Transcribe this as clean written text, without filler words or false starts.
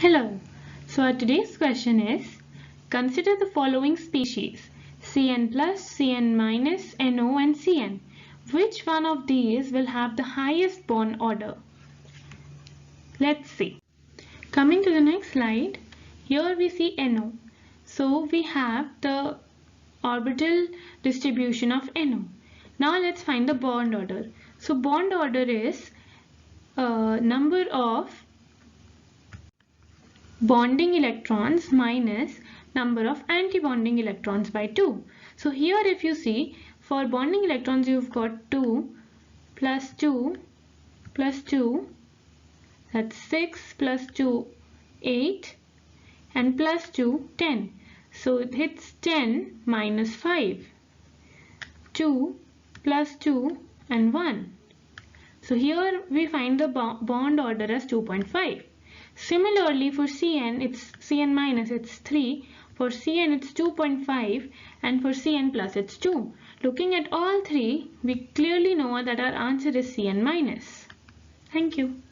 Hello, so our today's question is, consider the following species, Cn plus, Cn minus, NO and Cn. Which one of these will have the highest bond order? Let's see. Coming to the next slide, here we see NO. So we have the orbital distribution of NO. Now let's find the bond order. So bond order is number of bonding electrons minus number of anti-bonding electrons by 2. So here if you see, for bonding electrons you've got 2 plus 2 plus 2, that's 6 plus 2, 8, and plus 2, 10. So it's 10 minus 5, 2 plus 2 and 1. So here we find the bond order as 2.5. Similarly for Cn, it's Cn minus, it's 3. For Cn, it's 2.5, and for Cn plus, it's 2. Looking at all three, we clearly know that our answer is Cn minus. Thank you.